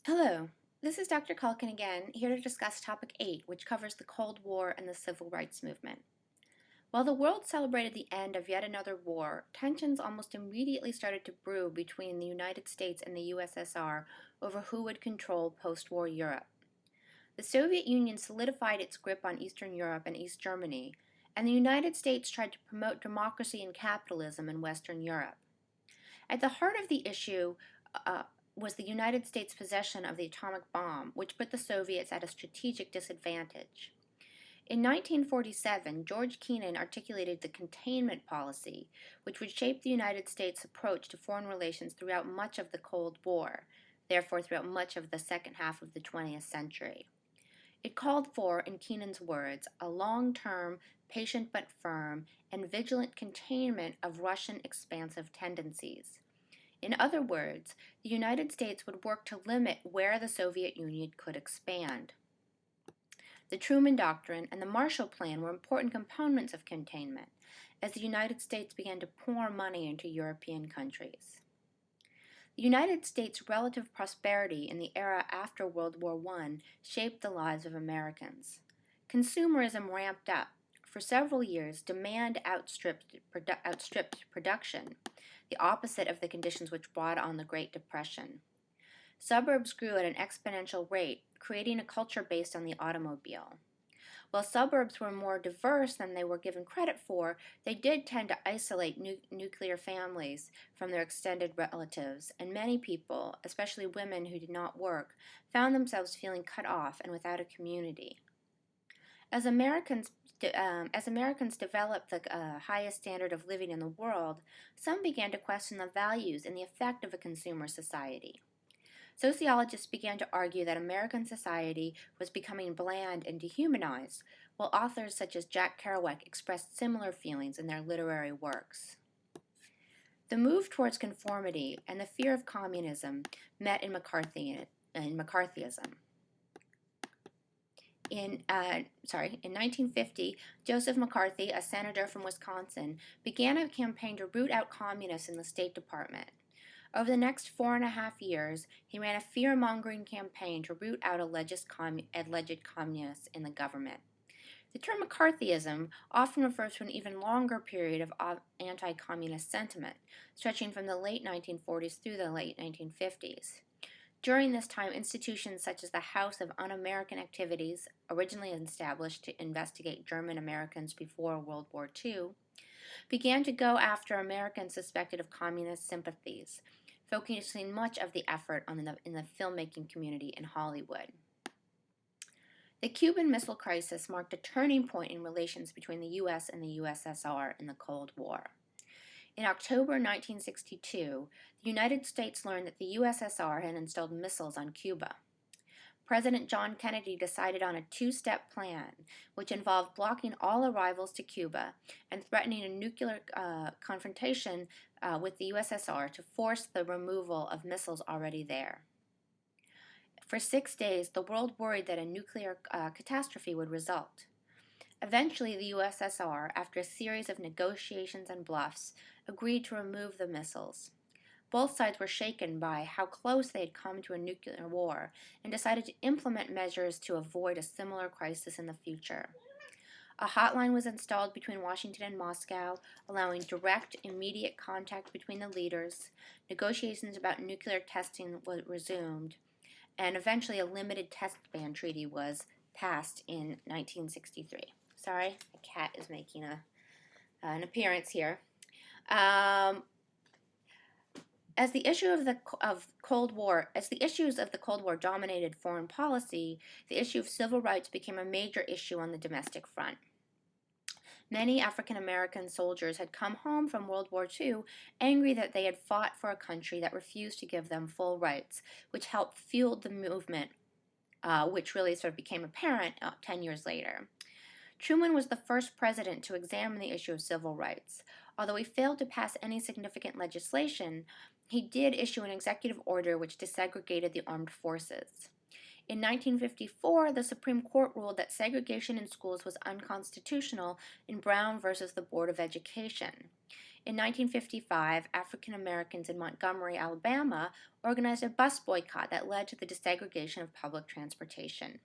Hello, this is Dr. Culkin again, here to discuss Topic 8, which covers the Cold War and the Civil Rights Movement. While the world celebrated the end of yet another war, tensions almost immediately started to brew between the United States and the USSR over who would control post-war Europe. The Soviet Union solidified its grip on Eastern Europe and East Germany, and the United States tried to promote democracy and capitalism in Western Europe. At the heart of the issue was the United States' possession of the atomic bomb, which put the Soviets at a strategic disadvantage. In 1947, George Kennan articulated the containment policy, which would shape the United States' approach to foreign relations throughout much of the Cold War, therefore throughout much of the second half of the 20th century. It called for, in Kennan's words, a long-term, patient but firm, and vigilant containment of Russian expansive tendencies. In other words, the United States would work to limit where the Soviet Union could expand. The Truman Doctrine and the Marshall Plan were important components of containment, as the United States began to pour money into European countries. The United States' relative prosperity in the era after World War I shaped the lives of Americans. Consumerism ramped up. For several years, demand outstripped production, the opposite of the conditions which brought on the Great Depression. Suburbs grew at an exponential rate, creating a culture based on the automobile. While suburbs were more diverse than they were given credit for, they did tend to isolate nuclear families from their extended relatives, and many people, especially women who did not work, found themselves feeling cut off and without a community. As Americans developed the highest standard of living in the world, some began to question the values and the effect of a consumer society. Sociologists began to argue that American society was becoming bland and dehumanized, while authors such as Jack Kerouac expressed similar feelings in their literary works. The move towards conformity and the fear of communism met in McCarthyism. In 1950, Joseph McCarthy, a senator from Wisconsin, began a campaign to root out communists in the State Department. Over the next 4.5 years, he ran a fear-mongering campaign to root out alleged communists in the government. The term McCarthyism often refers to an even longer period of anti-communist sentiment, stretching from the late 1940s through the late 1950s. During this time, institutions such as the House of Un-American Activities, originally established to investigate German Americans before World War II, began to go after Americans suspected of communist sympathies, focusing much of the effort in the filmmaking community in Hollywood. The Cuban Missile Crisis marked a turning point in relations between the U.S. and the USSR in the Cold War. In October 1962, the United States learned that the USSR had installed missiles on Cuba. President John Kennedy decided on a two-step plan, which involved blocking all arrivals to Cuba and threatening a nuclear confrontation with the USSR to force the removal of missiles already there. For 6 days, the world worried that a nuclear catastrophe would result. Eventually, the USSR, after a series of negotiations and bluffs, agreed to remove the missiles. Both sides were shaken by how close they had come to a nuclear war and decided to implement measures to avoid a similar crisis in the future. A hotline was installed between Washington and Moscow, allowing direct, immediate contact between the leaders. Negotiations about nuclear testing were resumed, and eventually a limited test ban treaty was passed in 1963. Sorry, a cat is making an appearance here. As the issues of the Cold War dominated foreign policy, the issue of civil rights became a major issue on the domestic front. Many African American soldiers had come home from World War II angry that they had fought for a country that refused to give them full rights, which helped fuel the movement, which really sort of became apparent 10 years later. Truman was the first president to examine the issue of civil rights. Although he failed to pass any significant legislation, he did issue an executive order which desegregated the armed forces. In 1954, the Supreme Court ruled that segregation in schools was unconstitutional in Brown versus the Board of Education. In 1955, African Americans in Montgomery, Alabama, organized a bus boycott that led to the desegregation of public transportation.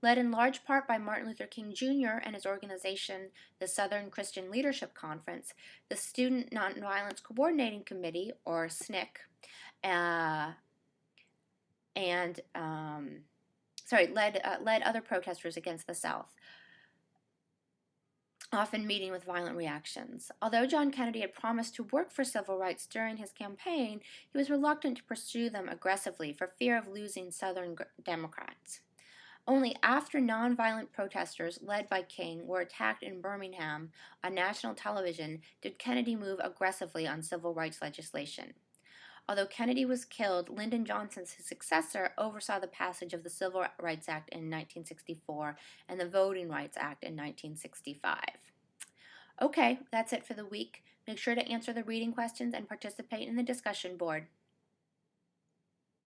Led in large part by Martin Luther King Jr. and his organization, the Southern Christian Leadership Conference, the Student Nonviolence Coordinating Committee, or SNCC, led other protesters against the South, often meeting with violent reactions. Although John Kennedy had promised to work for civil rights during his campaign, he was reluctant to pursue them aggressively for fear of losing Southern Democrats. Only after nonviolent protesters led by King were attacked in Birmingham on national television did Kennedy move aggressively on civil rights legislation. Although Kennedy was killed, Lyndon Johnson, his successor, oversaw the passage of the Civil Rights Act in 1964 and the Voting Rights Act in 1965. Okay, that's it for the week. Make sure to answer the reading questions and participate in the discussion board.